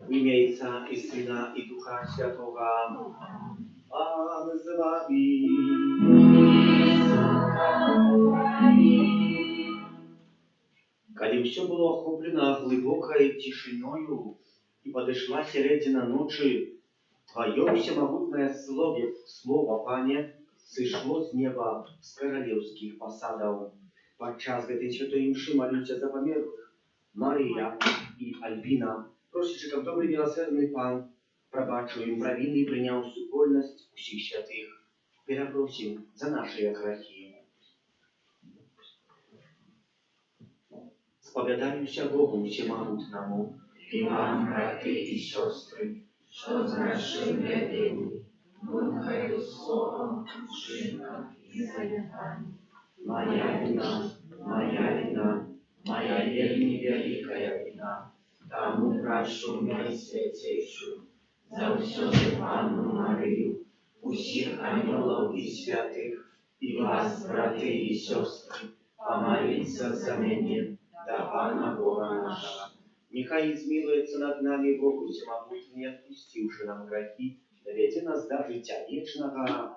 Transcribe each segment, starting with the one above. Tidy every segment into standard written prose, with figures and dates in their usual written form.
W imię Ojca i Syna i Ducha Świętego. Pan z wami. Коли все было охоплено глубокой тишиною и подошла середина ночи, Твое всемогутное слово, Пане, сышло с неба с королевских посадов. Подчас этой святой мши молюся за померлых Мария и Альбина, просячи, как добрый милосердный Пан, пробачил им провины и принял супольность всех святых. Перепросим за наши грехи. Spowiadajmy Bogu Всемогутному i wam, braty i siostry, що згрішили єдині, будь словом, вчинком і занятанням. Моя вина, моя вельми великая вина, тому прошу Найсвятейшую, за всю Панну Марию, усіх ангелов і святих, і вас, брати і сестри, помолиться за мене, да Пана Бога нашего. Нехай измилуется над нами Бог Всемогутний, отпустивший нам грехи, доведи нас до життя вечного.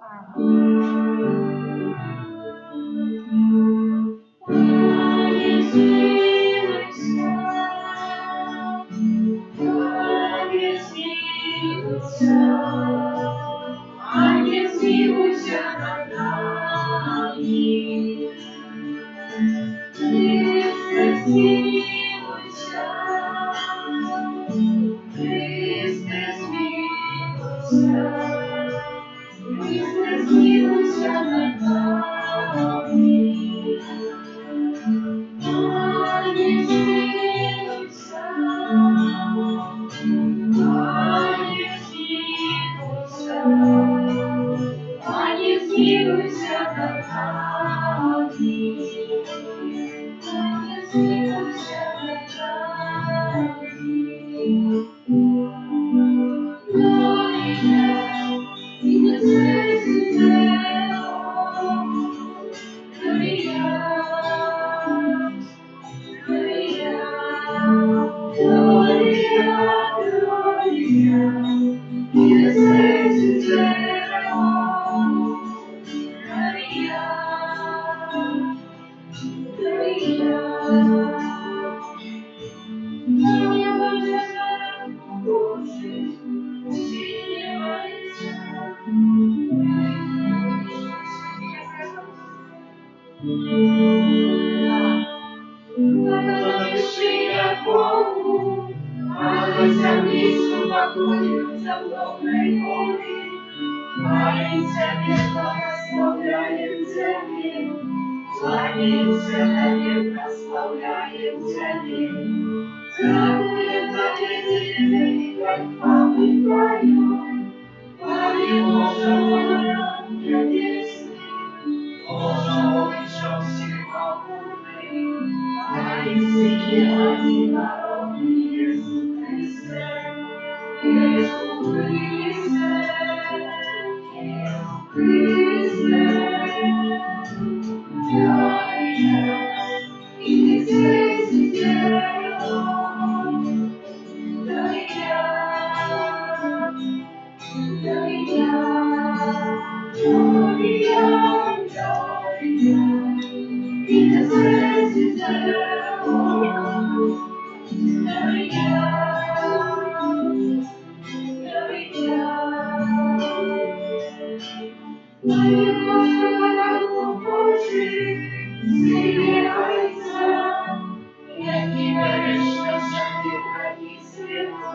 бережно собі грані світу,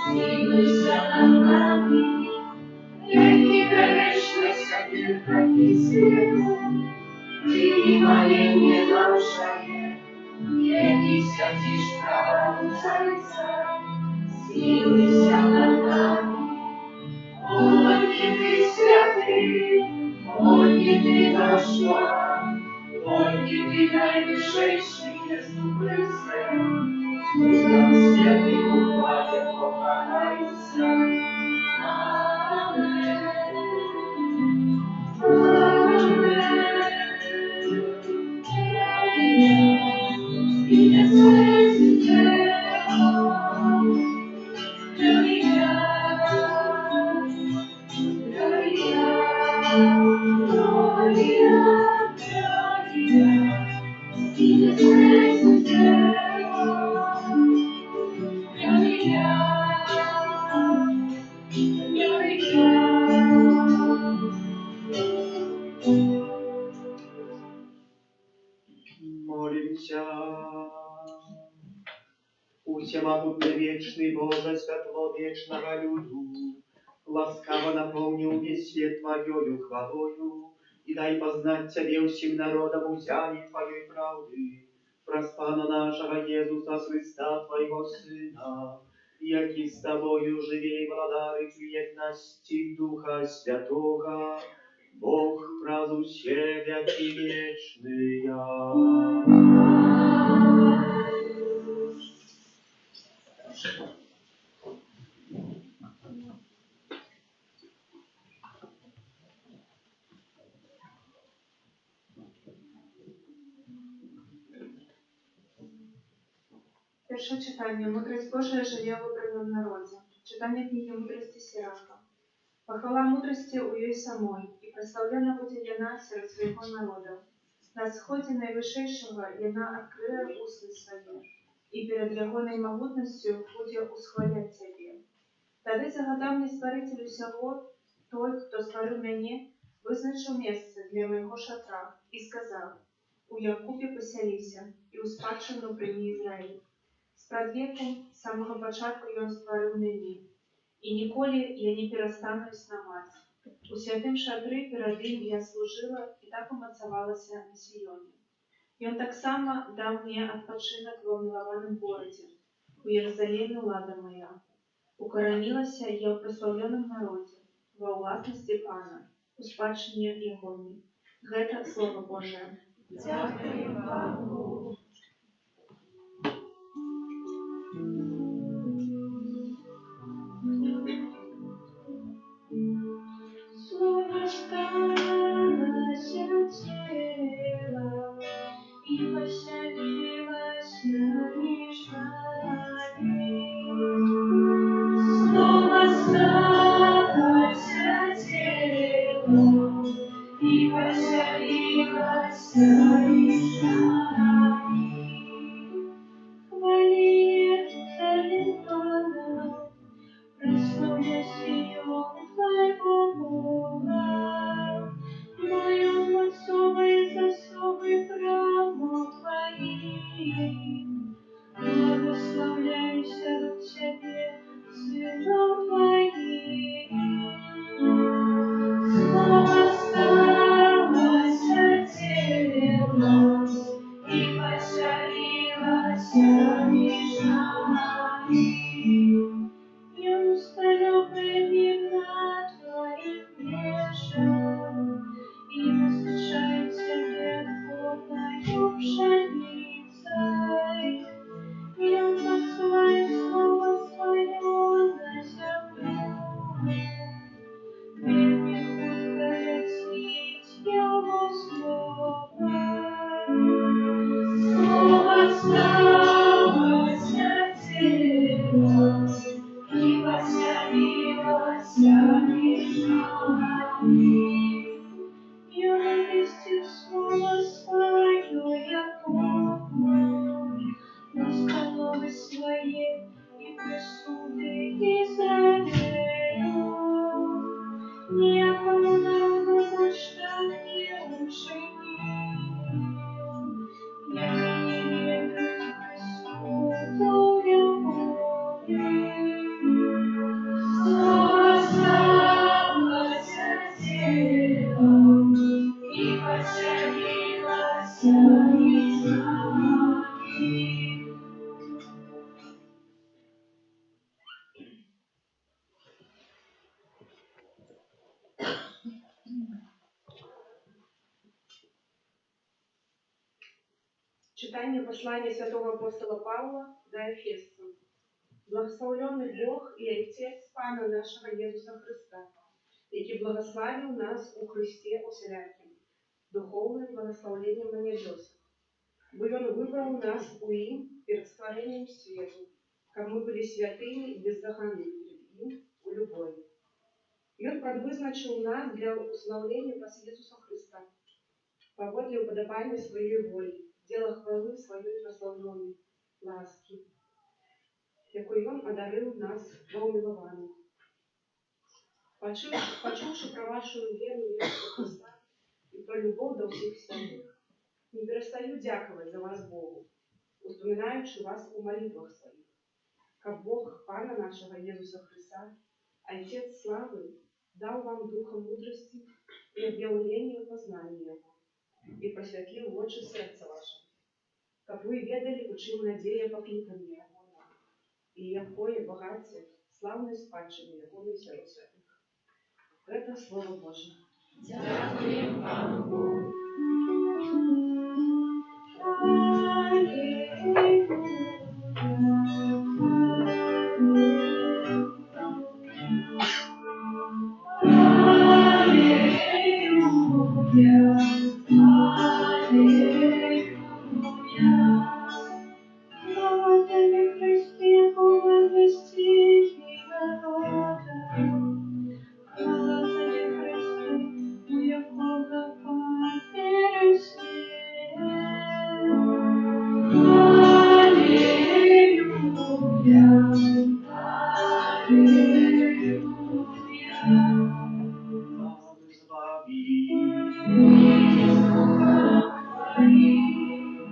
змінуйся над нами, які бережно собі грані світу, ти моління нашає, які святіш правду цариця, змінуйся над нами. Ольги ти святий, Ольги ти наш Бог, Ольги ти найвищий Єсу Христе, Христом святим у Папі покарайся. Амен. Amen. І не слезіте, Молимся. Усемогутный вечный Боже, светло вечного люду, ласкаво наполнил весь свет Твоею хвалою, и дай познать Тебе всем народам узяли Твоей правды, проспана нашего Иисуса Христа, Твоего Сына, яки с Тобою живей владарить в едности Духа Святого, Бог правуще веки вечные. Перше читання. Мудрость Божия живе в выбранном народе. Читание книги мудрости Сираха. Похвала мудрости у ее самой, и прославлена будет яна среди своего народа. На сходе наивышейшего яна открыла уста свои, и перед его наимогутностью будет усхвалять тебе. Тады загадав мне створителю сего, той, кто створил меня, вызначил место для моего шатра, и сказал: у Якубе поселися, и у спадшину прими Израиль. Спрадвеку самого початку ён стварыў мяне, і ніколі я не перастану існаваць. У святым шатры перад ім я служыла і так умацавалася на Сіёне. Ён таксама даў мне адпачынак ва мілаваным горадзе, у Єрусаліме ўлада моя. Укаранілася я ў праслаўлёным народзе, ва ўласнасці Пана, у спадчыне ягонай. Гэта Слова Божие. Дякуємо Богу. Слово сталося телом и поселилось між нами. Слово сталося телом и поселилось між нами. Хвали Иерусалим Пана, прославляй Сион Твоего Бога. Моем особой заслугой храмом Твоим, благословляйся в Тебе, Сыном Твоим. Слово сталось телом и поселилось меж нами. Я усталю примерно Твоим вешам, и насыщается хлеб полною пшеницей. Я посылаю слово свое на землю, время усталить его слово. Слово сталось телом и поселилось меж нами. Я навестил слово свое Якову, настановы свои и присуды Израилю. Никому народу больше не учинил, я не ведаю присуды Читание послания святого апостола Павла до Ефесцам. Благословленный Бог и Отец Пана нашего Иисуса Христа, який благословил нас у Христе усіляким, духовным благословением на небесах. Бо Он выбрал нас у им перед створением свету, как мы были святыми и бездоганны перед Им у любови. И Он предвызначил нас для уславления по Иисуса Христа, поводле уподобания своей воли, дела хвалы своей прославленной ласки, якой Он одарил нас во умиловании. Почувши про вашу веру в Иисуса Христа и про любовь до всех святых, не перестаю дяковать за вас Богу, успоминаючи вас у молитвах своих, как Бог Пана нашего Иисуса Христа, Отец славы, дал вам духа мудрости и объявления познания Его, и просветлил очи сердца ваше, как вы ведали, у чим надея покликания Его, и якое богатство славной спадщины Его на сердце святых. Это Слово Божие. Дякуємо Пану Богу.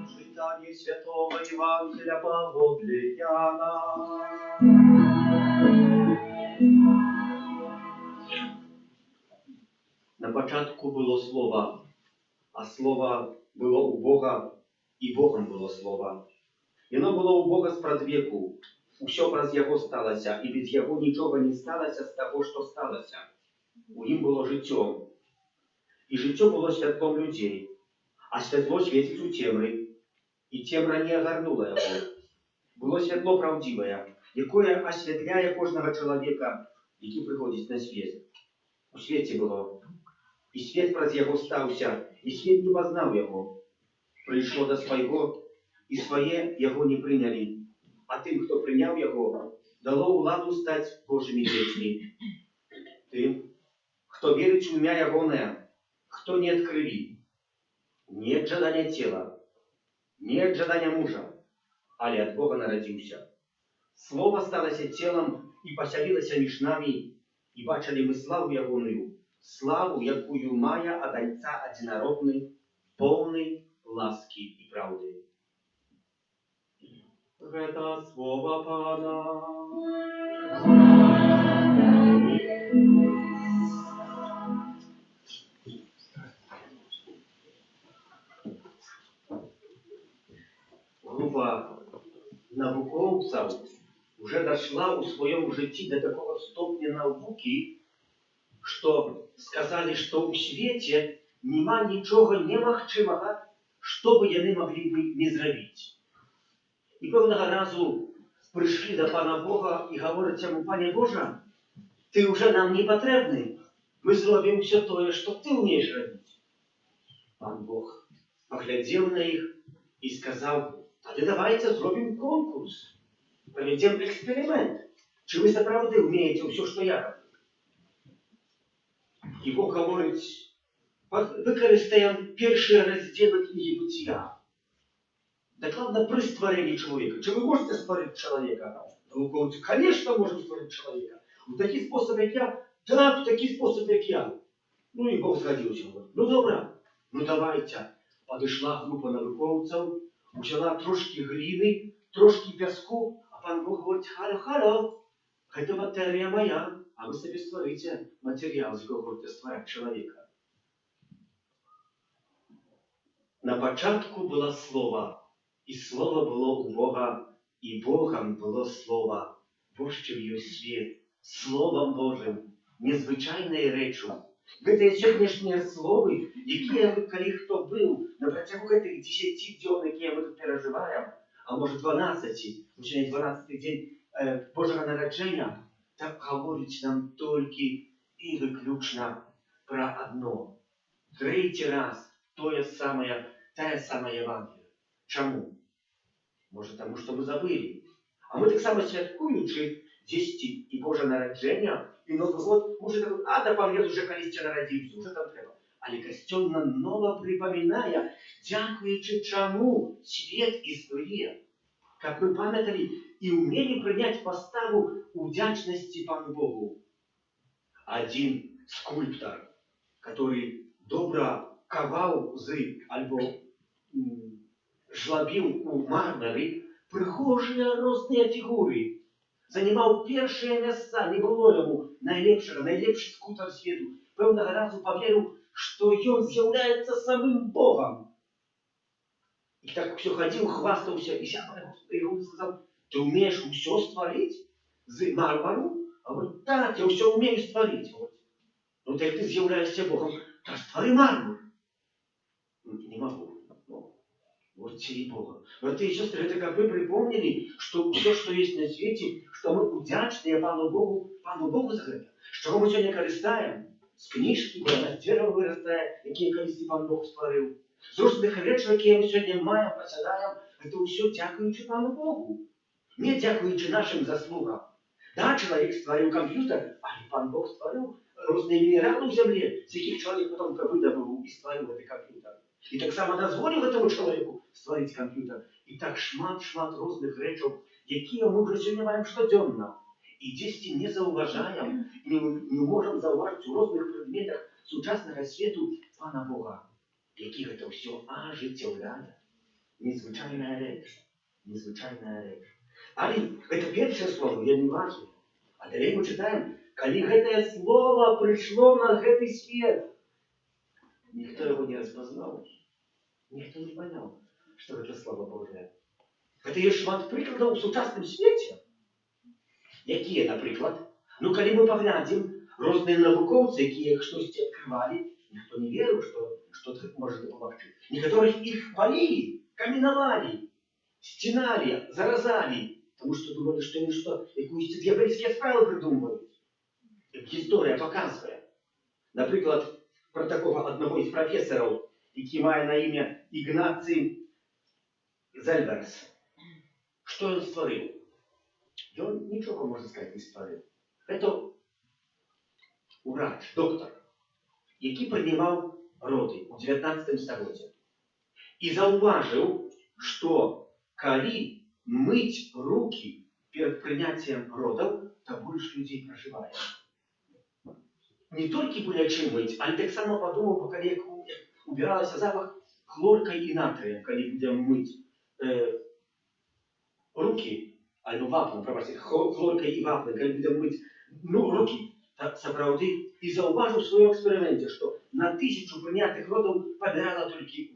Читание Святого Евангелия поводле Иоанна. На початку было Слово, а Слово было у Бога, и Богом было Слово. И оно было у Бога спрадвеку. Усё праз Яго сталася, і без Яго нічога не сталася з того, що сталася. У Ім було життя. І життя було святлом людей, а святло світить у темрі, і темра не огарнула його. Було святло правдиве, яке освітляє кожного чоловіка, який приходить на світ. У світі було. І світ праз Його стався, і світ не познав Його. Прийшло до свого, і своє Його не прийняли. А тим, хто прийняв Його, дало владу стати Божими дітьми. Тим, хто вірить у ім'я Йогоне, хто не від крові, не від жадання тіла, не від жадання мужа, але від Бога народився. Слово сталося тілом і поселилося між нами, і бачили ми славу Йогоною, славу, якую має від Отця одинородний, повний ласки і правди. Это слово Пана. Група науковців уже дошла у своем житті до такого ступня науки, что сказали, что у свете нема нічого немагчимого, що би яны могли бы не зробити. І певного разу прийшли до Пана Бога і говорять йому: Пане Боже, ти вже нам не потрібний, ми зробимо все те, що ти вмієш робити. Пан Бог поглядів на їх і сказав: тоді давайте зробимо конкурс, проведемо експеримент, чи ви справді вмієте все, що я роблю. І Бог говорить: використаємо перші розділи книги Буття. Докладно при створении человека. Чи вы можете створить человека? Науковцы: конечно, можем створить человека. В такий спосіб, як я? Так, в такий спосіб, як я. Ну і Бог згодився. Ну добре, ну давайте. Подошла група науковців, взяла трошки глини, трошки піску, а пан Бог говорить: халло, це матерія моя, а ви собі створите матеріал, з якого хочете створити чоловіка. На початку було Слово. І Слово було у Бога, і Богом було Слово. Вощив його світ, Словом Божим, незвичайною речью, Гэтыя сённяшнія словы, якія калі хто быў на працягу гэтых 10 дзён, якія мы тут перажываем, а можа 12, сёння 12-й дзень Божага нараджэння, так гаворыць нам толькі і выключна пра адно. Трэці раз тая самая Евангелія. Чаму? Можа, таму, што мы забылі. А мы таксама святкуючы дзесьці і Божа нараджэння, і Новы год, можа, так, да пам'ят уже калісьці нарадзіўся, уже там трэба. Але Касцёл нам нова прыпамінае, дзякуючы чаму свет існуе. Каб мы памяталі і ўмелі прыняць паставу удзячнасці Пану Богу. Адзін скульптар, который добра каваў альбо жлабіў у мармары прыгожыя розныя фігуры, занимаў першыя месца, не было яму найлепшы скульптар свету. Пэўнага разу паверыў, што ён з'яўляецца самым Богам. І так усё хадзіў, хвастаўся, і сябра яго сказаў: «Ты ўмееш усё стварыць з мармару?» А вот так, я ўсё ўмею стварыць. Ну так ты з'яўляешся Богом, то ствары мармур. Не могу. Вот сей Бога. Братья и сестры, это как вы припомнили, что все, что есть на свете, что мы удячные Пану Богу за это. Что мы сегодня користаем с книжки, с дерева вырастая, какие колись Пан Бог створил. З różnych речей, які ми сьогодні маємо, посядаємо, це все дякуючи Пану Богу. Не дякуючи нашим заслугам. Да, человек створил компьютер, а Пан Бог створил разные минералы в земле, с яких человек потом выдобыл и створил этот компьютер. И так само дозволил этому человеку створить компьютер. И так шмат разных речей, які мы вже сьогодні маємо щоденно. І десь не зауважаємо, не можемо зауважити у різних предметах сучасного світу Пана Бога, який це все оживляє. Незвичайна реч. Але це перше слово, я не важливо. А далі ми читаємо, коли це слово прийшло на цей світ, ніхто його не розпознав, ніхто не поняв, що це слово Божє. Це є шмат прикладів у сучасному світі. Якія, наприклад, калі мы паглядзім, розныя навукоўцы, якія штосьці адкрывалі, ніхто не верыў, што гэта можа дапамагчы. Некаторых іх палілі, каменавалі, сціналі, заразалі, таму што думалі, што яны якуюсь д'ябельскія справы прыдумваюць. Гісторыя паказвае. Напрыклад, пра такога аднаго з прафесараў, які мае на імя Ігнацый Зельберс. Што ён стварыў? Ён нічого, можна сказати, не створив. Це врач, доктор, який приймав роди у 19 столітті. І зауважив, що коли мить руки перед прийняттям родів, то більше людей проживає. Не тільки боляче мить, але так само подумав, поки як убиралася запах хлоркою і натрієм, коли будемо мить руки, альбо вапном, пробачте, хлоркой і вапном, коли будемо мити руки, так сапраўды, і зауважив у своєму експерименті, що на 1000 прийнятих родів побирала тільки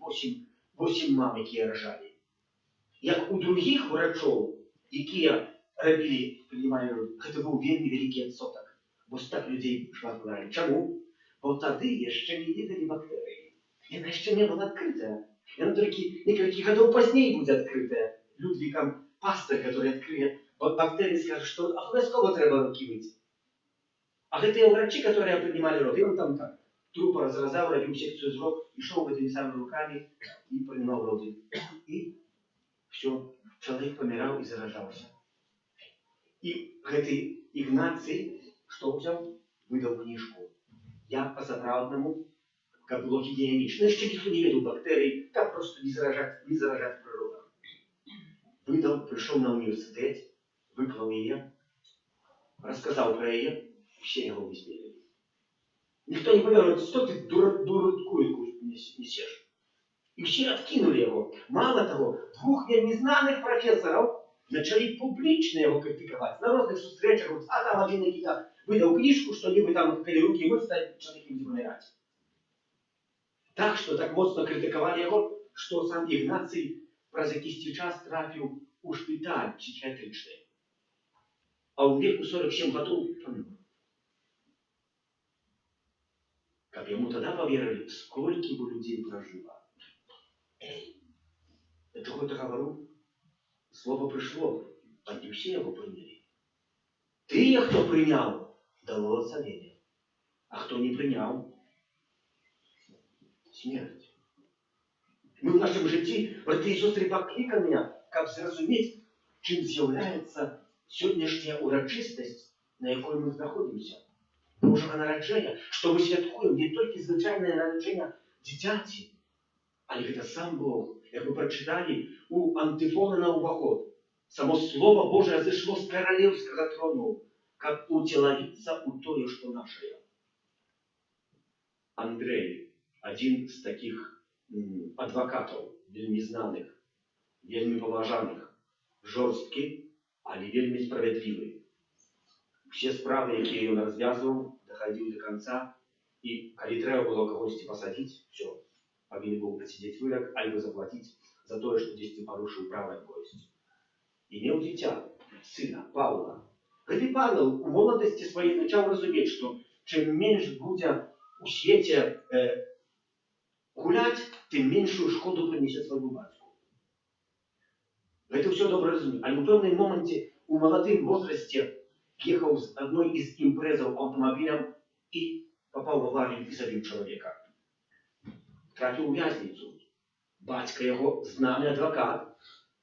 8 мам, які рожали. Як у других врачів, які робили, приймали, це був вельми великий відсоток, бо так людей шмат помирали. Чому? Бо тоді ще не видали бактерії. Вона ще не була відкрита. Вона тільки некілька років пізніше буде відкрита Людвігом Пастер, который открыет бактерии, скажет, что обов'язково треба руки мыть. А гэтыя врачи, которые принимали род, и он там так, трупа разразал, робил секцию зрок, и шел этими самыми руками и принимал роды. И все, человек помирал и заражался. И гэты Игнаций, что взял? Выдал книжку. Я по-сапраўднаму, как было гигиенично, еще никто не ведал бактерий, как просто не заражать природу. Выдал, пришел на университет, выклал ее, рассказал про ее, все его высмеяли. Никто не поверил, что ты дурацкую несешь. И все откинули его. Мало того, 2 незнанных профессоров начали публично его критиковать. На разных встречах, а там один никогда выдал книжку, что либо там коли руки выставить, человек не умирать. Так что так моцно критиковали его, что сам Игнаций праз якийсь час трапив у шпиталь психіатричний. А у віку 47 років помер. каб яму тада паверылі, сколькі бы людзей пражыла. Да чаго это гавару? Слово прыйшло, а не ўсе яго прынялі. Тыя, хто прыняў, дало ацаление, а хто не прыняў, смерць. Мы ў нашым жыцці, браты і сёстры, пакліканыя, каб зразумець, чым з'яўляецца сённяшняя урачыстасць, на якой мы знаходзімся. Божага нараджэння, што мы святкуем не толькі звычайнае нараджэнне дзіцяці, але гэта сам Бог, як мы прачыталі у антыфоны на ўваход. Само Слово Божае зышло з каралеўскага трону, каб уцелавіцца ў тое, што нашае. Андрэй, адзін з такіх адвакатаў, вельмі знаных, вельмі паважаных, жорсткі, але вельмі справядлівы. Усе справы, якія ён развязваў, дахадзіў да канца, і калі трэба было кагосьці пасадзіць, все, павінен быў прасидзець вырак, альбо заплаціць за тое, што дзесьці парушыў права якосьці. І меў дзіця, сына, Паўла. Гэты Павел у моладасці сваёй пачаў разумець, што чым менш будзе у свеце гуляць, тым меншую шкоду прынесе свайму бацьку. Гэта ўсё добра разумею, але ў пэўным моманце у маладым возрасце ехаў з адной з імпрэзаў аўтамабілем і папаў в аварію і забіў чалавека. Трапіў у вязніцу. Бацька яго, знаны адвакат,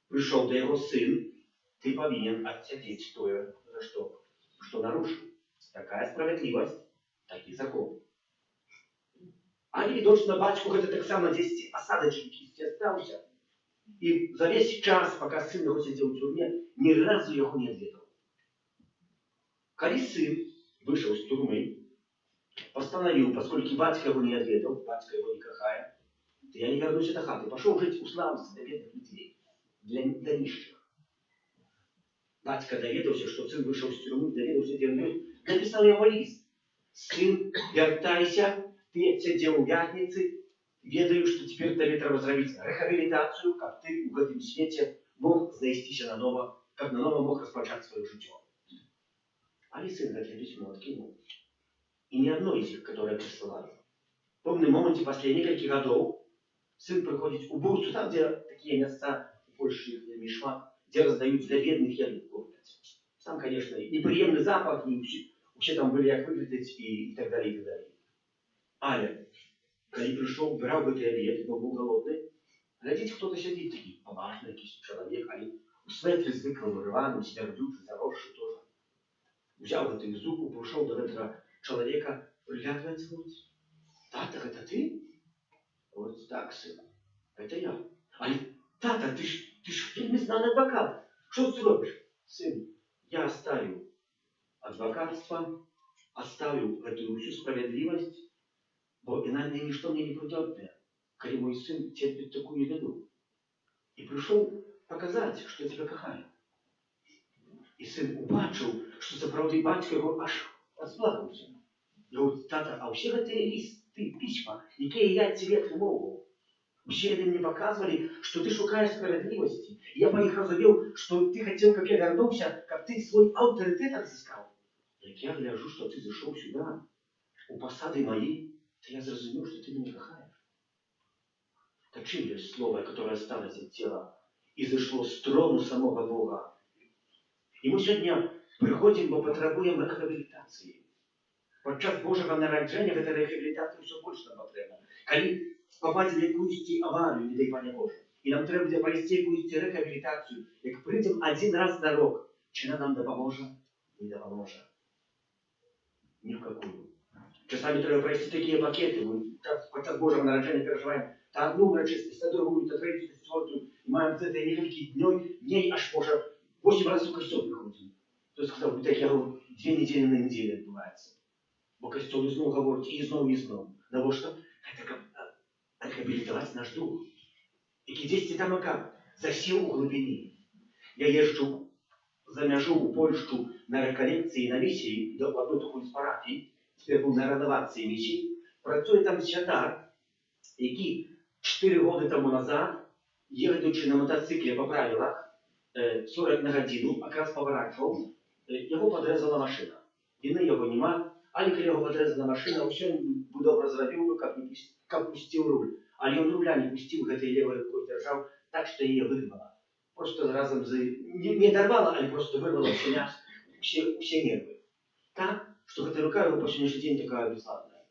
прыйшоў да яго сын, ты павінен адсядзець тое, за што нарушыў. Такая справядлівасць, такі закон. Але відочна бацьку гэта таксама дзесьці асадачнік астаўся. І за весь час, пока сын яго сядзеў у тюрме, ні разу яго не адведаў. Калі сын выйшаў з тюрмы, пастанавіў, пасколькі бацька яго не адведаў, бацька яго не кахае, то я не вярнуся да хаты, пашоў жыць у славцы да бедных людзей, для нішчых. Бацька даведаўся, што сын выйшаў з тюрмы, даведаўся, дзе ён ёсць, напісаў яго ліст. Сын, вяртайся, ты сядзеў у вязніцы, ведаю, што цяпер табе трэба зрабіць рэхабілітацыю, каб ты ў гэтым свеце мог знайсціся нанова, каб нанова мог распачаць сваё жыццё. Але сын гэтае пісьмо адкінуў. І ні адно з іх, которое прысылалі. В пэўным моменце, пасля некалькіх гадоў, сын прыходзіць у Бурцу, там, дзе такія месца, у Польшчы іх вельмі шмат, дзе раздаюць для бедных яду кормляць. Там, конечно, непрыемны запах, і усе там былі як выглядаць і так далее, і так далее. Але, калі прыйшоў, браў гэты абед, бо быў галодны, глядзіць, хто-то сядзіць такі, паважны якийсь чалавек, але у светлі звыклым, рваным, смярдзючы, заросшы тоже. Взяў гэты зуб, прыйшоў да гэтага чалавека, прыглядваецца, говорить, тата, гэта ты? Говорит, так, сын, это я. Але, тата, ты ж вельмі знаны адвокат. Что ты робишь? Сын, я оставил адвокатство, оставил эту всю справедливость, бо иначе ничто мне не придет, коли мой сын терпит такую беду. И пришел показать, что я тебя кахаю. И сын убачил, что сапраўды бацька его аж расплакался. Я говорю, тата, а все эти листы, письма, якія я тебе атрымоўваў, все это мне показывали, что ты шукаешь справедливости. Я по них разумел, что ты хотел, как я вернулся, как ты свой авторитет отыскал. Як я гляжу, что ты зашел сюда, у посады моей, то я зразумел, что ты меня кахаешь. Это чим есть слово, которое осталось от тела и зашло с трону самого Бога. И мы сегодня приходим, бо потребуем рехабилитации. Подчас Божьего нараджения в этой рехабилитации все больше нам потребно. Коли попадем в якусь аварию, не дай Пане Боже, и нам треба буде провести якусь рехабилитацию, як прийдем один раз на рок, чи нам допоможе? Не допоможе. Ни в какую. Часами треба провести такие пакеты. Мы подчас Божьего нараджения переживаем та одну урочистость, та другую, та третью, та четвертую. И маем за это несколько дней, аж може 8 разів у костюм приходим. Хтось сказав, так я говорю, 2 недели на неделю відбувається. Бо костюм знову говорить, і знову. Того що? Це рехабилитовать наш дух. Який десь там засел у глибині. Я езжу за мяжу у Польщу на реколекції, на місії, до одної такої з парафій, тепер був на реновації місії. Працює там святар, який 4 роки тому назад, їдучи на мотоциклі по правилах, 40 на годину, якраз поворачував, його подрезала машина. Вини його нема, Але калі яго падрэзана машына, ўсё бы добра зрабіў бы, каб пусціў руль. Але ён руля не пусціў, гэтай левай рукой дзяржаў так, што яе вырвала. Просто разам з... Не дарвала, але просто вырвала усе нервы. Так, што гэта рука яго па сённяшні дзень такая бесславная.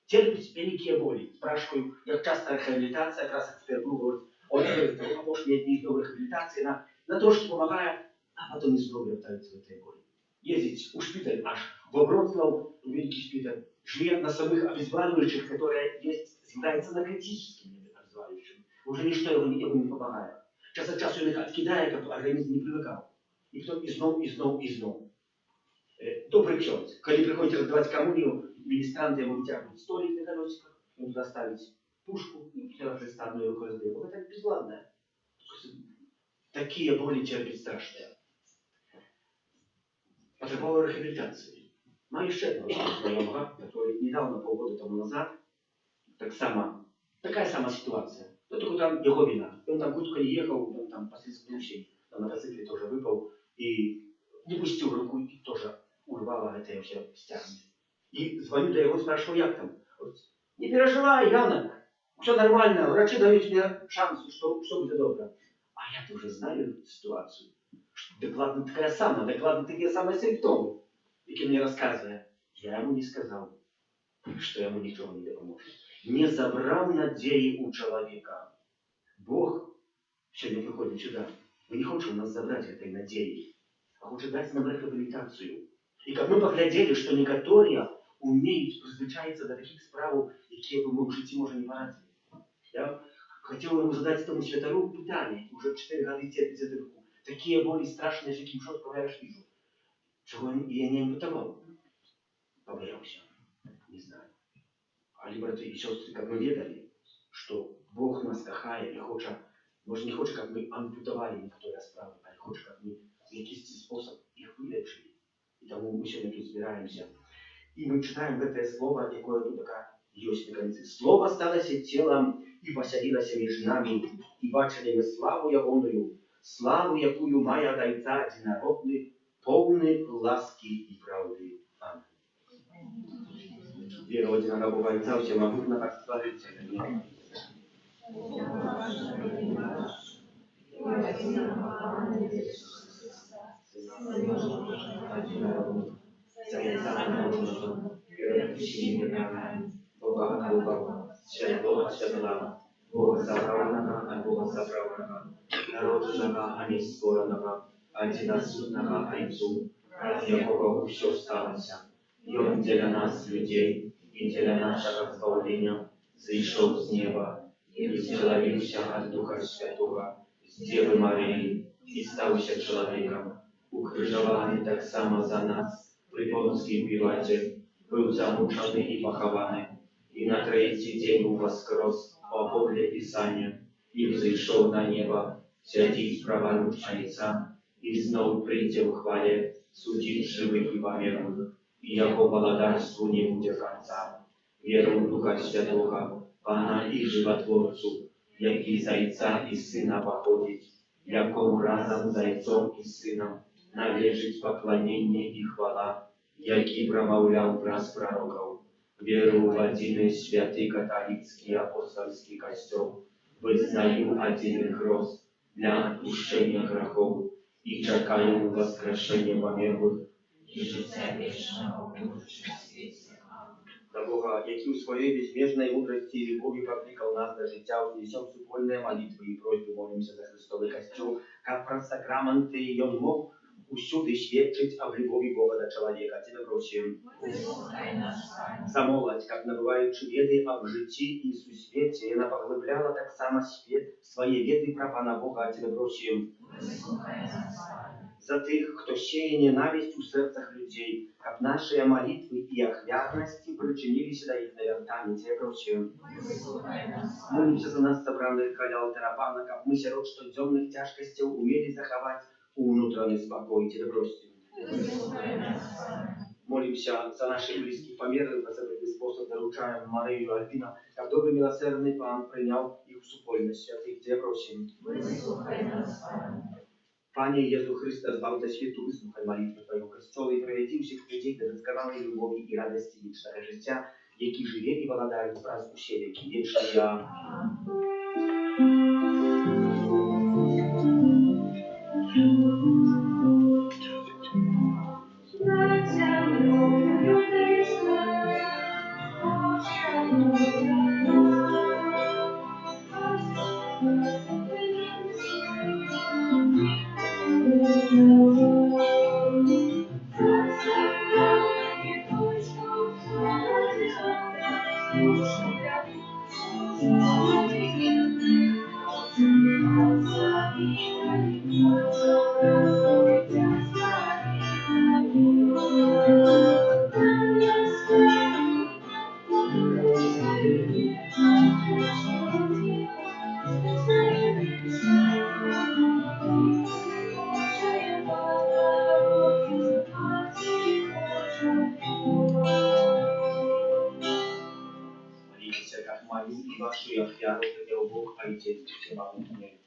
Терпіць вялікія болі. Спрашиваю, як часта реабілітація, якраз эксперт говорить, апошнія дні добрых реабілітацій, на трошки помагає, а потом знову вертаються в этой боли. Ездить у шпиталь аж во Вроцлав, в великий шпиталь, живет на самых обезболивающих, которые являются наркотическими обезболивающими. Уже ничто его не помогает. Час от часу он их откидает, как организм не привыкал. И потом и снова. Добрый ksiądz. Когда приходите раздавать коммунию, министранты ему вытягивают столик на колесиках, ему туда ставить пушку, и вчера приставную руку раздают. Вот это безладное. Такие боли терпеть страшные. Потребовал реабилитации. Маю еще одного знакомого, который недавно, полгода тому назад, такая сама ситуация. Но только там его вина. Он там куда-то не ехал, он там послизнулся, на мотоцикле тоже выпал и не пустил руку и тоже урвало это все стягнуть. И звоню до его, спрашиваю, як там? Не переживай, Яна, все нормально, врачи дают мне шанс, что будет добро. А я уже знаю ситуацию. Докладно такая такие самые симптомы, які мне рассказывая. Я ему не сказал, что ему ничего не поможет. Не забрал надеи у человека. Бог сегодня приходит сюда. Мы не хочем нас забрать этой надеи, а хочет дать нам реабилитацию. И как мы поглядели, что некоторые умеют призвичаиться до таких справ, які бы мы в житті, може, не порадили. Я хотел ему задать этому святару питание, уже 4 года терпеть эту руку. Такие боли страшные, каким четко я вижу. Чего я не ампутовал? Побоялся. Не знаю. А браты и сестры, как мы ведали, что Бог нас кахает и хочет, может, не хочет, как мы ампутовали некоторые справы, а хочет, как мы в якийсь способ их вылечили. И тому мы сегодня тут собираемся. И мы читаем это слово, якое тут такая есть на конце. Слово сталося телом и поселилося между нами, и бачили мы славу Ягоную, славу, якую має от Отца Единородный, полный ласки и правды. Аминь. Вера в одинокого Отца всемогутного Створителя. Бога от Бога, святого от святого, Бога собравного от Бога собравного, народного, а не створенного, одиносудного Отцу, от якого все сталося. И Он для нас, людей, и для нашего избавления, зайшов с неба, и вселился от Духа Святого, с Девы Марии, и стался человеком, укрыжованный так само за нас, при Понтским Пилате, был замученный и похованный, и на третий день воскрес по воле Писания, и взошел на небо, сядет праворуч Отца, и снова придет в хвале, судить живых и померлых, и яко владарству не будет конца. Веру в Духа Святого, Пана и Животворцу, який за Отца и Сына походит, якому разом за Отцом и Сыном належит поклонение и хвала, який промовлял праз пророков. Веру в один святый католический апостольский костел, вызнаю один хрост для отпущения грехов и чекаю воскрешения померлых и життя вечного в будущем свете. До Бога, який у своей безмежной мудрости и любови покликал нас до життя, унесем супольные молитвы и просьбы, молимся за Христовый костел, как про сакраменты, и он мог усюди świadczyć o любови Бога до человека. Тебя просим. Замолвать, как набываючи веды об житті и сусвете, и она поглыбляла так само свои веды про Пана Бога. Тебя просим. За тых, кто сеє ненависть у сердцах людей, как наши молитвы и охвярности причинились до их навертания. Тебя просим. Молимся за нас, собранных каля алтаря Пана, как мы сирот, что темных тяжкостей умели заховать у внутренний спокой. Тебя просим. Молимся за наших близких померлых, в особенный способ доручаем Марию и Альбина, как добрый милосердный Пан принял их в супольность святых. Тебя просим. Panie Jezu Chryste, zbawca światu, wysłuchaj modlitwy Twojego Kościoła i prowadził się wprzeciw do doskonałej lubowi i radości wiecznego życia, jaki żyje i włada wraz u siebie, ki wieczny ja. Вашу я хвяру придел Бог, а и теперь все могутнее.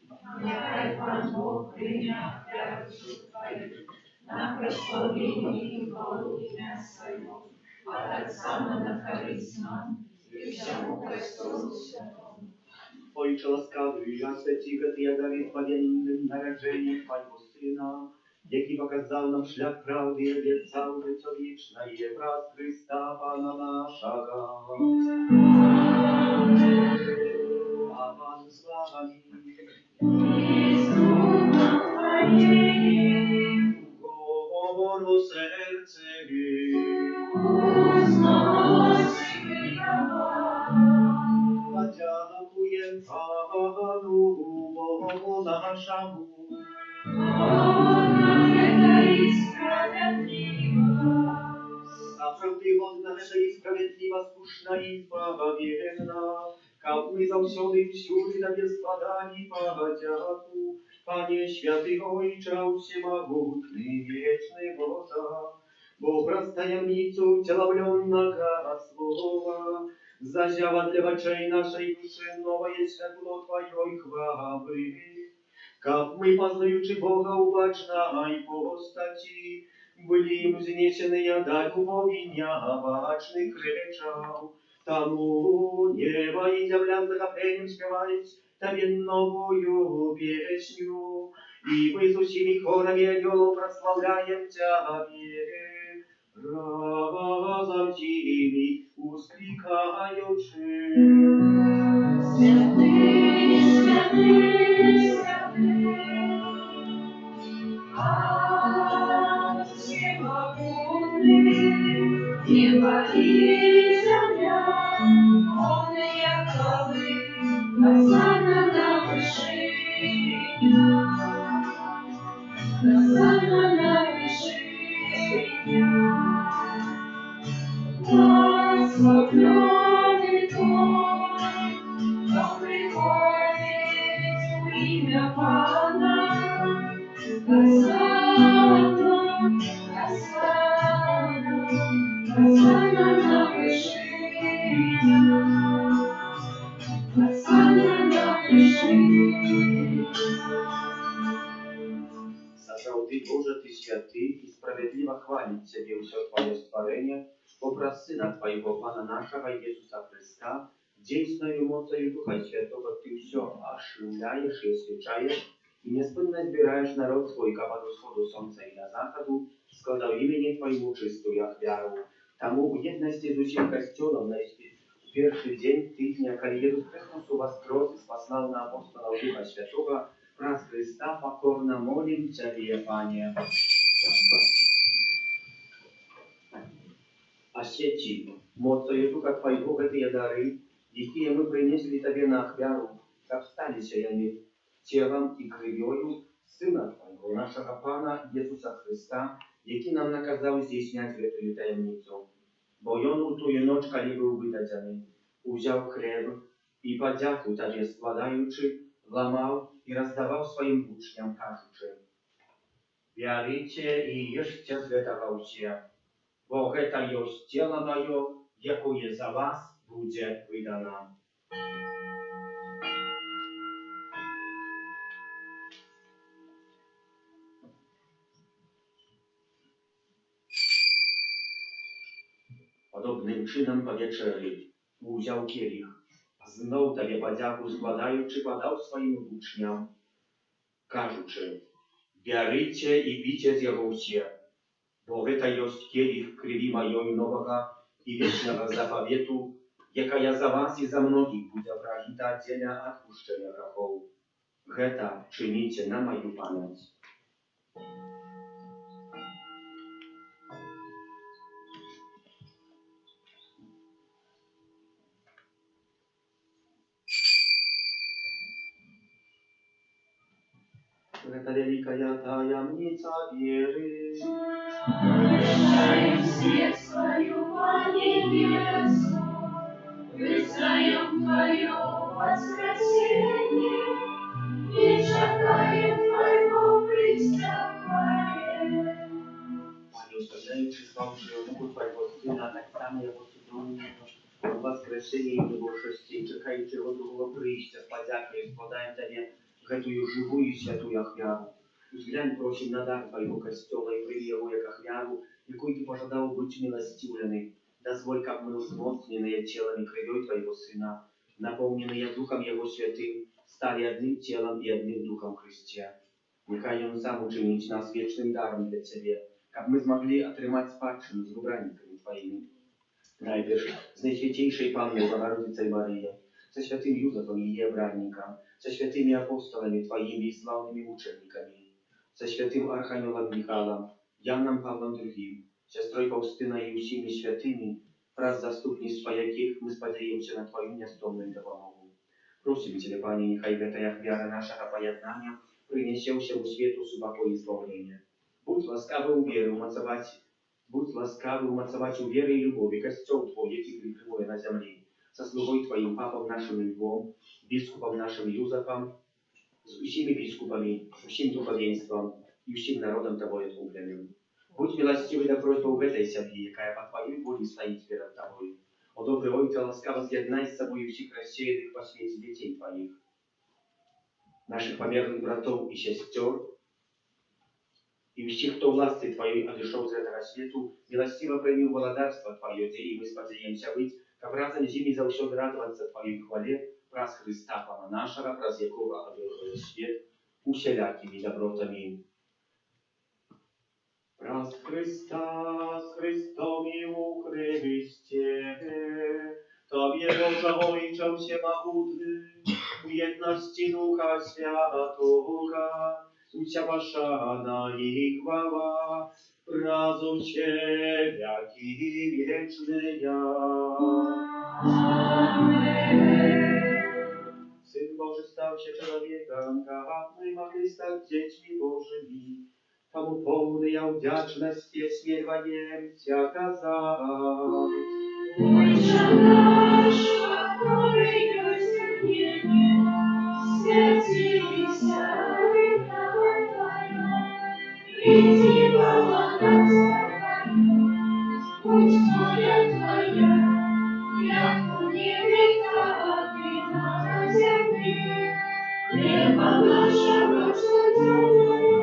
Niechaj Pan Bóg przyjmie ofiarę Twoją na prostowienie i polu imię swojego, a tak samo na charyzmę i wszemu Kościołu Świętemu. Ojcze łaskawy, ja święciego Ty jadawię zbawiennym narażeniem Twojego Syna, jaki pokazał nam szlak prawdy i obiecał życie wieczne i wraz Chrysta Pana naszego. A Pan z Wami. Goworu serce Podziękuję Panu, Bogu naszemu. A prawdygodna nasza i sprawiedliwa, słuszna i zbawienna, как мы завсёды всюди Тебе складали подяку, Panie święty Ojcze всемогутный, wieczny Boże, bo przez tajemnicу wcielowленного Słowa zazjawa dla oczей naszej duszy nowe światło Twojej chwały. Как мы, познаючи Бога убачной постати, были им занесены до любови необычных речаў, тому небо и земля с захоплением спевают Тебе новую песню, и мы с усилий хорами ангелов прославляем Тебе, разом тими воскликаючи. Святый, святый, святый, всемогутный, небо и земля, Он яковы, Госана на вершине, Госана на вершине, благословенный Твой, кто приходит в имя Пана. Госана, Госана, Госана на вершине, Госана на вершине. Сапраўды Боже, Ty święty i sprawiedliwa chwalić Ciebie все Twoje stworzenie, poprzez Syna Twojego Pana naszego Jezusa Chrysta, dziejsnою mocą Ducha Świętego Ty все ошивляешь и освещаешь, и неспынно збираешь народ свой, как от восходу солнца и на заходу, складав имени Твоему чистую ахвяру. Тому в едности с усім Костелом на первый день тыдня, когда Иисус Христос воскрес и спасал на апостолов Духа Святого, раз Христа покорно молим Тебе, Пане. Освети мocою Духа Твоего эти дары, якие мы принесли Тебе на ахвяру, как сталися они телом и кровью Сына Твоего, нашего Пана Иисуса Христа, який нам наказав здійснять эту таємницю. Бо Он у ту ночь, коли был выдаден, взял хлеб и подяку Тебе складаючи, ломал и раздавал своим учням, кажучи: «Вярите и ешьте з гэтага ўсе, бо гэта ёсць тело Мое, якое за вас будзе выдано». Podobnym czynem po wieczerzy uzяł kielich, znów Tobie podziaku składaючи, podał swoim uczniom, кажучи, «Бярыце і піце з яго ўсе, бо гэта ёсць келіх крыві маёй новага і вечнага запавету, якая за вас і за многіх будзе праліта дзеля адпушчэння грахоў. Гэта чыніце на маю памяць». Это великая таямница веры. Обещаем свет свою по небесу, вызнаем Твое воскресенье и чекаем Твоего присягания. Panie, ustawiając chwałę Bogu Twojego Syna, tak samo jak oczekują воскресения и небожести, czekajcie od другого przyjścia z podziaką i składają Tobie гэтую живую святую ахвяру. Взглянь, просим, на дар Твоего Костола и прими его як ахвяру, якой Ты пожадал быть милостивлены. Дозволь, как мы узмоцненные телом и кровью Твоего Сына, наполненные Духом Его Святым, стали одним телом и одним Духом в Христе. Нехай Он сам учинить нас вечным даром для Тебе, как мы смогли отрымать спадщину с выбранниками Твоими. Najpierw z Najświętejszej Panny Bogorodicy Maryi, ze świętym Józefem i jej bratnikiem, ze świętymi apostolami Twoimi i sławnymi muczenikami, ze świętym Archaniołem Michałem, Janem Pawłem II, siostrą Faustyną i усіми świętymi, wraz z zastupnictwa jakich my spodziewamy się na Twoją niestronną допомогу. Prosimy Cię, Panie, niechaj ta wiara naszego pojednania przyniesie się u światu spokój i zbawienie. Будь ласкавый умацовать у веры и любови костел Твой, який прикриває на землі, со слугой Твоим папом нашим Львом, біскупом нашим Юзефом, з усіми біскупами, усім духовенством и усім народом Тобой откупленным. Будь милостивый до просьбы в этой семье, якая по Твоей воле стоит перед Тобой. О добрый Ой, ласкаво съединай с собой всех рассеянных по свете детей Твоих, наших померных братов и сестер, и всех, кто власти Твоей отошел с этого свету, милостиво прими благодарство Твое, где и мы сподеемся быть, как разом зими за все радоваться Твоей хвале, праз Христа, Пана нашего, праз якого объявил свет, усялякими добротами. Праз Христа, с Христом и у Христе, Tobie Boże Ojcze Всемогутny, w jedności Ducha Świętego, Uciała szana i chwała, razem Ciebie wieczny ja. Syn Boży stał się człowiekiem, a my mogli stać dziećmi Bożymi. Tomu pełny ja wdzięczność śmiewaniem Cię kazać. Ojcze nasz, który jest w niebie, święci się imię Twoje, przyjdź chwała Twoja, будь воля Твоя, як у небі, так і на землі. Хліба нашого щоденного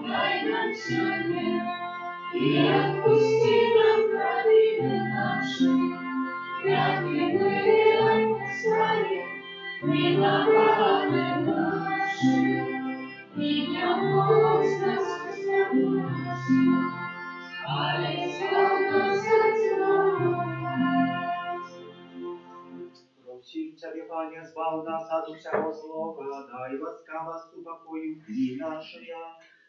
дай нам сьогодні, і відпусти нам провини наші, як і ми відпускаємо виноватим нашим. І не вводь нас в спокусу, але избавь нас от злого. Просим Ciebie, Panie, zbaw nas od всякого злого, дай ласкаво спокою дни наши,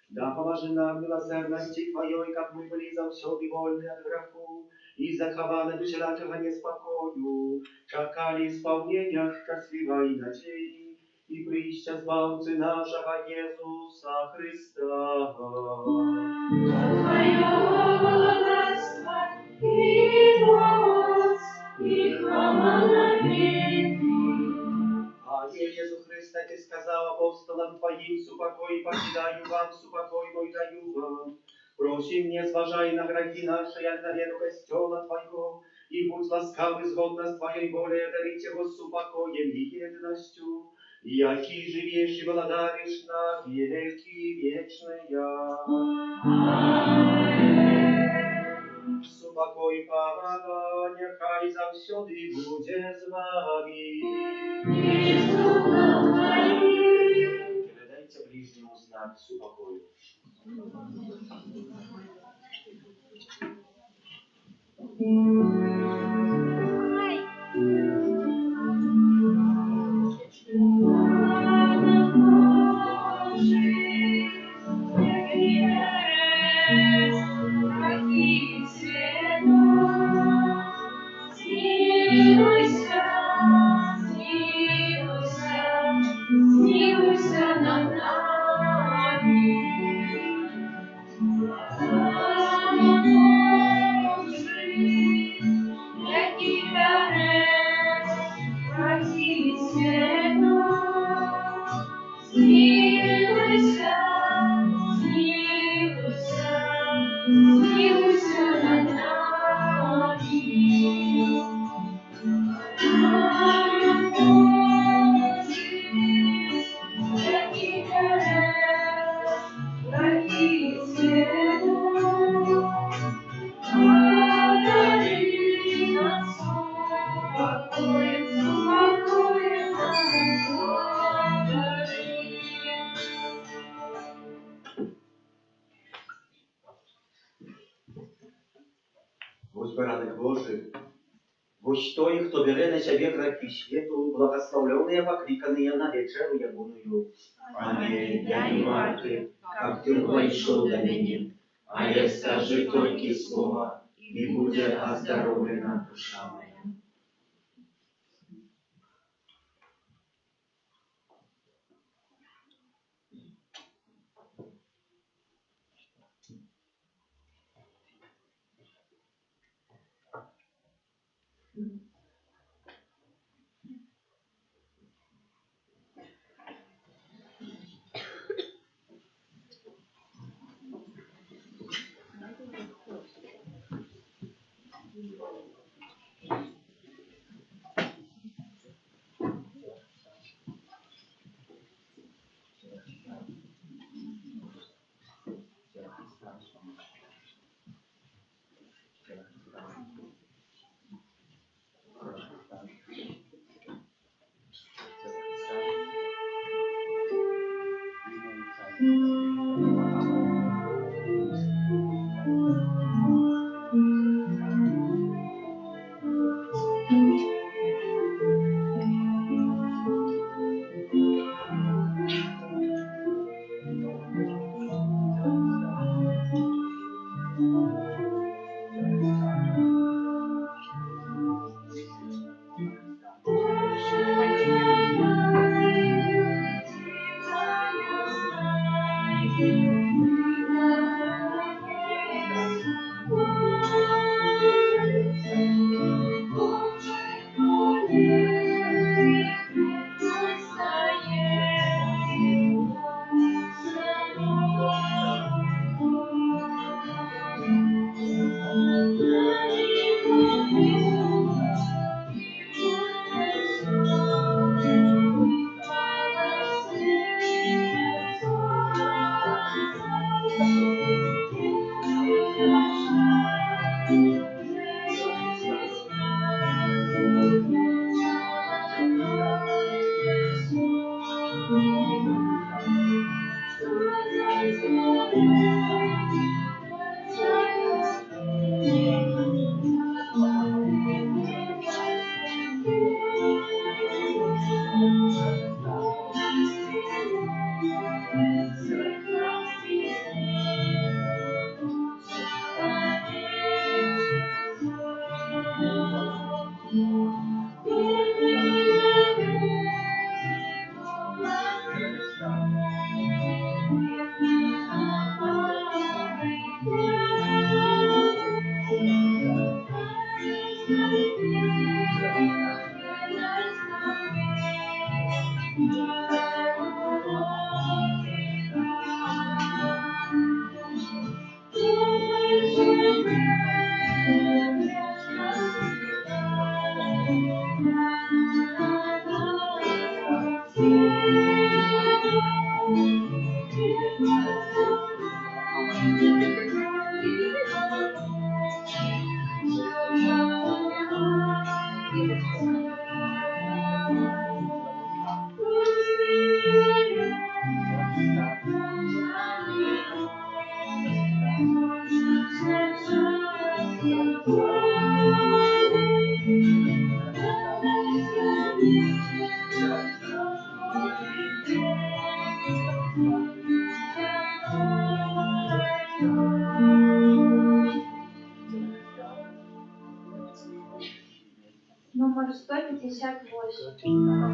да поможи нам милосердности Твоей, как мы были за все вольны от греху, и захованы до всякого неспокою, чекали исполнения счастливой надеи, и прища Збавцы нашего Иисуса Христа. Твоего благодатства и моц, и хвала навеки. Пане Иисус Христе, Ты сказал апостолам Твоим, супокой покидаю вам, супокой мой даю вам. Просим, не зважай на грехи наши, а на веру Костела Твоего, и будь ласкавый згодно с Твоей волей, одарить его супокоем и едностью, яки живешь и благодаришь на веки вечные. Аминь. спокой пана, нехай завсёды буде з вами. Передайте ближнему знак супокою. Господь Божий, Вось той, хто бере на себе грехи світу, благословленные, покликанные на вечеру ягоную. Пане, я не варты, как ты прийшов до мене, але скажи тільки слово, і буде оздоровлена душа моя. Номер 158.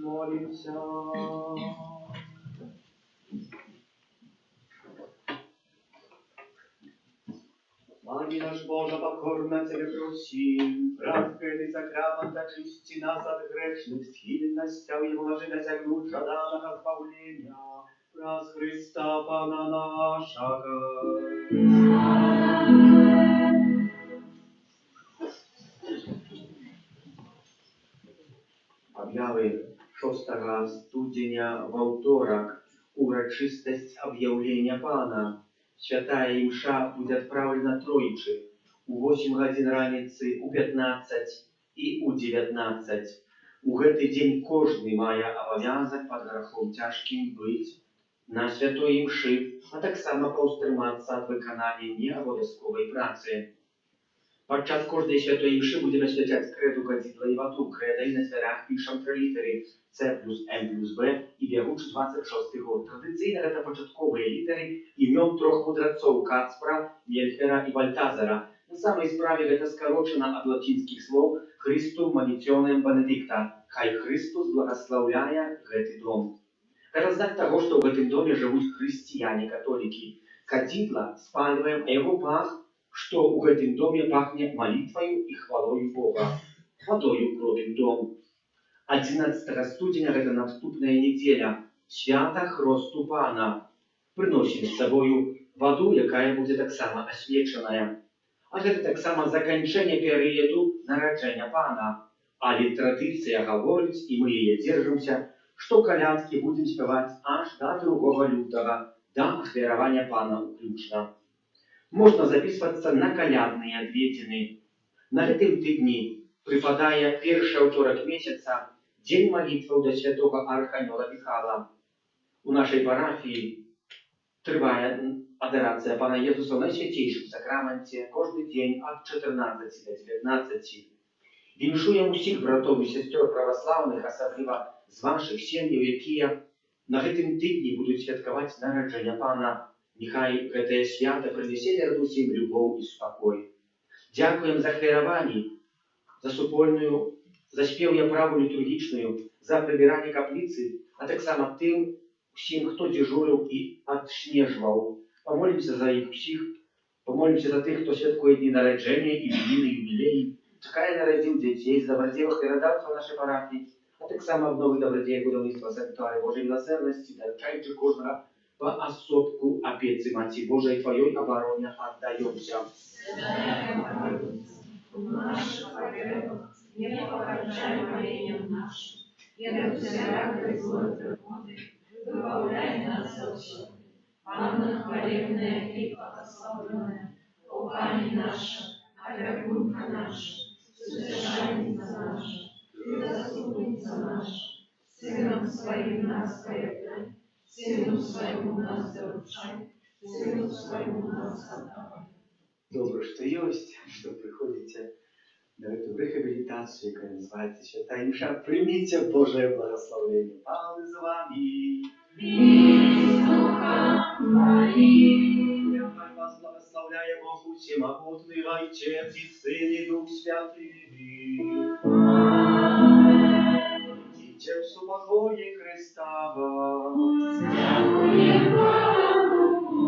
Молимся. Пане наш Боже, покорно Тебе просим, братка этой сакрамент очисти нас от грешных сильностей, и вложи досягнуть жаданного избавления, праз Христа Пана нашего. Объявы 6 студеня во вторак, урочистость объявления Пана. Святая имша будет отправлена тройчи у 8 годин раницы, у 15 и у 19. У гэты день кожны мае абавязак пад грахом цяжкім быць на святой імшы, а таксама паўстрымацца ад выканання неабавязковай працы. Падчас кожнай святой імшы будзем асвячаць крэду кадзідла і ваду. Крэдай на дзвярах пішам 3 літары C плюс M плюс B і бягучы 26 год. Традыцыйна гэта пачатковыя літары імён 3 мудрацоў Кацпра, Мельхера і Бальтазара. На самай справе гэта скарочана ад лацінскіх слоў Христум Манітіонем Бенедикта. Хай Христус благаслаўляе гэты дом. Гэта знак таго, што ў гэтым доме жывуць хрысціяне-католікі. Кадзідла спальваем, а яго пах, што ў гэтым доме пахне малітваю і хвалою Бога. Вадою кропім дом. 11 студзеня гэта наступная нядзеля, свята Хросту Пана. Прыносім з сабою ваду, якая будзе таксама асвечаная. А гэта таксама заканчэнне перыяду нараджэння Пана. Але традыцыя гаворыць, і мы яе дзержымся, што калядкі будзем спяваць аж да 2 лютага, да ахвяравання Пана ўключна. Можна запісвацца на калядныя адведзіны. На гэтым тыдні прыпадае першы аўторак месяца, дзень малітваў да святога арханёла Міхала. У нашай парафіі трывае адорацыя Пана Езуса ў Найсвяцейшым сакраменце кожны дзень ад 14 до 19. Віншуем усіх братоў і сясцёр праваслаўных, асабліва з вашых сем'яў, якія на гэтым тыдні будуць святкаваць нараджэнне Пана. Нехай гэтае свята прынесе усім любоў і спакой. Дзякуем за ахвяраванні, за супольную, за спеў яправу літургічную, за прыбіранне капліцы, а таксама тым усім, хто дзежурыў і адснежваў. Памолімся за іх усіх, памолімся за тых, хто святкуе дні нараджэння, іміны, юбілеі, чакае нарадзіў дзяцей, з дабрадзеевых перадаўцаў нашай парафіі, а таксама абновы дабрадзея будаўніцтва санктуаря Божай міласэрнасці, дарчаючы кожнага па асобку апецы Маці Божай Тваёй абароне аддаёмся. Наших погребах не погорчай молением нашим, и от всякой злой природы выбавляй нас от всего. Анна хвалебная и благословенная, о Пани наша, опекунка наша, содержательница наша, и заступница наша, Сыном Своим нас появляй, Сыну Своему нас заручай, Сыну Своему нас отдавай. Добре, что есть, что приходите на эту рехабилитацию, которая называется Святая Миша. Примите Божие благословение. Пан с вами. И с Духом Твоим. Нехай вас благословляет Бог Всемогутный, Отец и Сын и Дух Святый. Идите в супокое Христова. Дякуем Богу.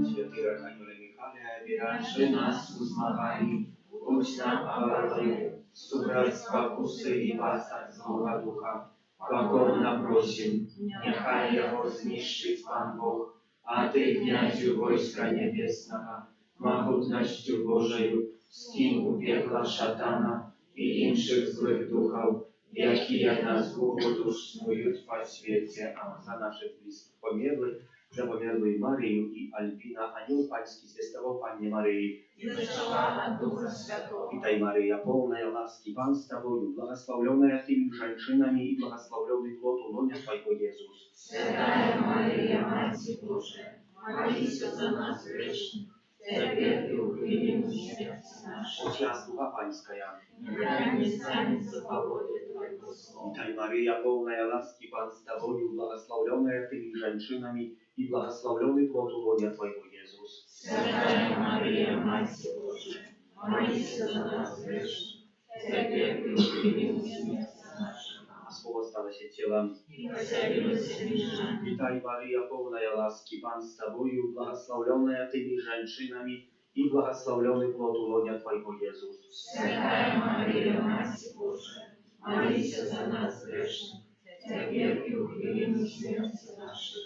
Святый Архангел Михаил, обираши нас в змагании, будь нам обороной, собрать спокусы и вас от злого духа. Покорно просим, нехай его знищить Пан Бог, а ты, князю войска небесного, могутностью Божию, скинь у пекла шатана и інших злых духов, якія нас Богу снуют по свете, а за наших близких померлых, за померлую Марию и Альбина, Анил Панский, святого Панне Марии. И зачала от Духа Святого. Витай, Мария, полная ласки, Пан с тобою, благословленная ты между женщинами и благословленный плод лона Твоего, Иисус. Святая Мария, Мать Божия, молись за нас грешных, теперь и в времени смерти нашей. Отец Духа Панская. Не станется по воле Твоего слова. Витай, Мария, полная ласки, Пан с тобою, благословленная ты между женщинами и благословленный плод лона Твоего, Иисус. Святая Мария, Мать Божия, молись за нас грешных, теперь и в времени смерти нашей. А Слово стало się телом. И поселилось между нами. Витай, Мария, полная ласки, Пан с тобою, благословленная ты между женщинами и благословленный плод лона Твоего, Иисус. Святая Мария, Мать Божия, молись за нас грешных, теперь и в времени смерти нашей.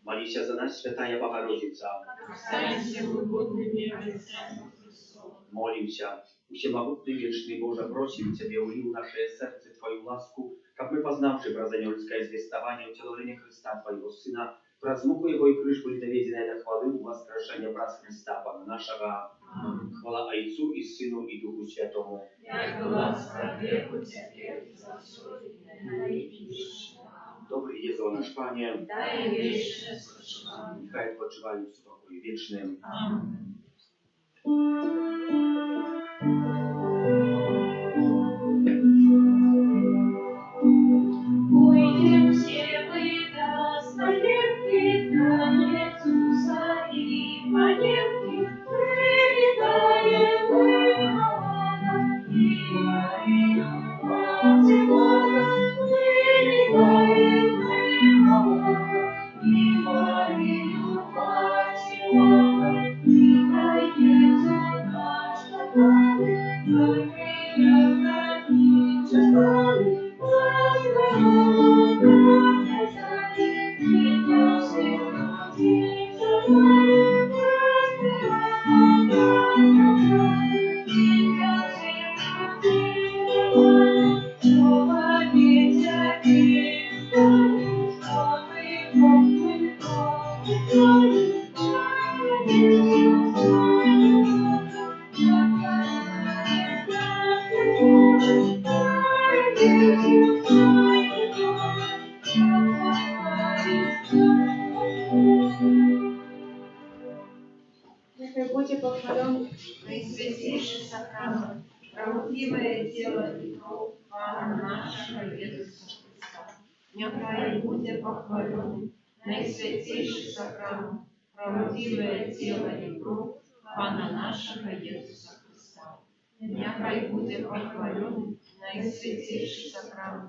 Молися за нас, Святая Богородица. Останься угодными обещаниям Христова. Молимся. Всемогутный вечный Боже, просим Тебе, ули в наше сердце Твою ласку, как мы, познавши бразанельское звестование утеловления Христа Твоего Сына, праз муку Его и крышку литоведенной до хвалы у воскрешения праз Христа, Пана нашего. Хвала Отцу и Сыну и Духу Святому. Яко ласка веку теперь и за все веки. Dobry Jezu, nasz Panie, Дай вечное спочивание. niechaj odpoczywają w spokoju wiecznym. Amen. Уйдем все вы до стоянки, до Иисуса и поемки, прилетаем мы на и Марию, Мать Бога, прилетаем мы на и Марию, Мать Бога, и Иисус наш. сакрамент, правдивое тело и кровь Пана нашего Иисуса Христа. Нехай будет похвален наисвятейший сакрамент, правдивое тело и кровь Пана нашего Иисуса Христа. Нехай будет похвален наисвятейший сакрамент,